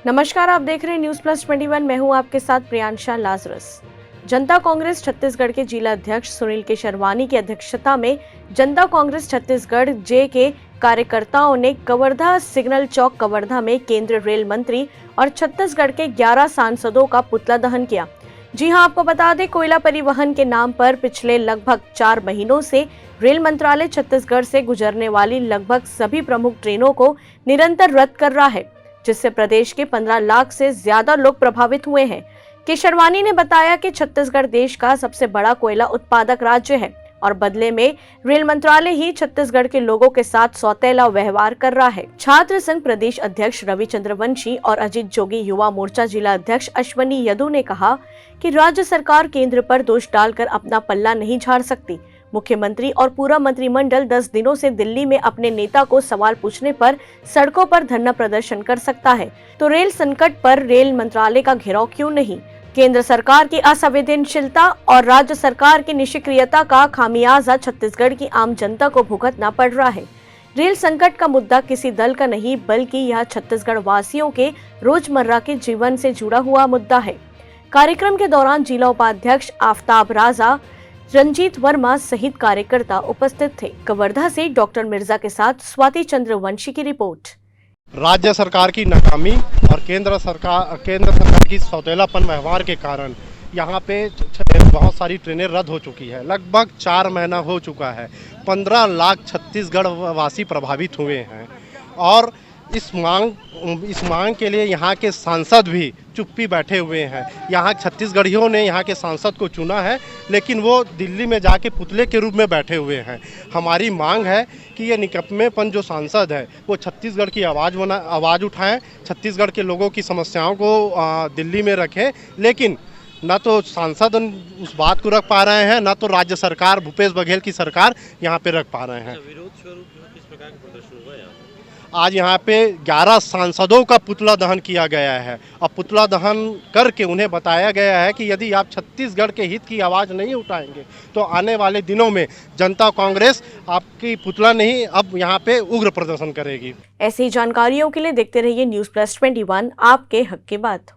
नमस्कार, आप देख रहे हैं न्यूज प्लस 21। मैं हूं आपके साथ प्रियांशा लाजरस। जनता कांग्रेस छत्तीसगढ़ के जिला अध्यक्ष सुनील केशरवानी की अध्यक्षता में जनता कांग्रेस छत्तीसगढ़ जे के कार्यकर्ताओं ने कवर्धा सिग्नल चौक कवर्धा में केंद्रीय रेल मंत्री और छत्तीसगढ़ के 11 सांसदों का पुतला दहन किया। जी हां, आपको बता दें, कोयला परिवहन के नाम पर पिछले लगभग 4 महीनों से रेल मंत्रालय छत्तीसगढ़ से गुजरने वाली लगभग सभी प्रमुख ट्रेनों को निरंतर रद्द कर रहा है, जिससे प्रदेश के 15 लाख से ज्यादा लोग प्रभावित हुए हैं। केशरवानी ने बताया कि छत्तीसगढ़ देश का सबसे बड़ा कोयला उत्पादक राज्य है और बदले में रेल मंत्रालय ही छत्तीसगढ़ के लोगों के साथ सौतेला व्यवहार कर रहा है। छात्र संघ प्रदेश अध्यक्ष रवि चंद्रवंशी और अजीत जोगी युवा मोर्चा जिला अध्यक्ष अश्वनी यदु ने कहा कि राज्य सरकार केंद्र पर दोष डालकर अपना पल्ला नहीं झाड़ सकती। मुख्यमंत्री और पूरा मंत्रिमंडल 10 दिनों से दिल्ली में अपने नेता को सवाल पूछने पर सड़कों पर धरना प्रदर्शन कर सकता है, तो रेल संकट पर रेल मंत्रालय का घेराव क्यों नहीं? केंद्र सरकार की असंवेदनशीलता और राज्य सरकार की निष्क्रियता का खामियाजा छत्तीसगढ़ की आम जनता को भुगतना पड़ रहा है। रेल संकट का मुद्दा किसी दल का नहीं, बल्कि यह छत्तीसगढ़ वासियों के रोजमर्रा के जीवन से जुड़ा हुआ मुद्दा है। कार्यक्रम के दौरान जिला उपाध्यक्ष आफ्ताब राजा, रंजीत वर्मा सहित कार्यकर्ता उपस्थित थे। कवर्धा से डॉक्टर मिर्जा के साथ स्वाति चंद्रवंशी की रिपोर्ट। राज्य सरकार की नाकामी और केंद्र सरकार की सौतेलापन व्यवहार के कारण यहाँ पे बहुत सारी ट्रेनें रद्द हो चुकी है। लगभग 4 महीना हो चुका है। 15 लाख छत्तीसगढ़ वासी प्रभावित हुए हैं और इस मांग के लिए यहाँ के सांसद भी चुप्पी बैठे हुए हैं। यहाँ छत्तीसगढ़ियों ने यहाँ के सांसद को चुना है, लेकिन वो दिल्ली में जाके पुतले के रूप में बैठे हुए हैं। हमारी मांग है कि ये निकम्मेपन जो सांसद है वो छत्तीसगढ़ की आवाज़ उठाएं, छत्तीसगढ़ के लोगों की समस्याओं को दिल्ली में रखें। लेकिन ना तो सांसद उस बात को रख पा रहे हैं, ना तो राज्य सरकार भूपेश बघेल की सरकार यहाँ पे रख पा रहे हैं। विरोध स्वरूप किस प्रकार का प्रदर्शन हुआ? आज यहाँ पे 11 सांसदों का पुतला दहन किया गया है और पुतला दहन करके उन्हें बताया गया है कि यदि आप छत्तीसगढ़ के हित की आवाज़ नहीं उठाएंगे तो आने वाले दिनों में जनता कांग्रेस आपकी पुतला नहीं, अब यहाँ पे उग्र प्रदर्शन करेगी। ऐसी जानकारियों के लिए देखते रहिए न्यूज प्लस 21, आपके हक की बात।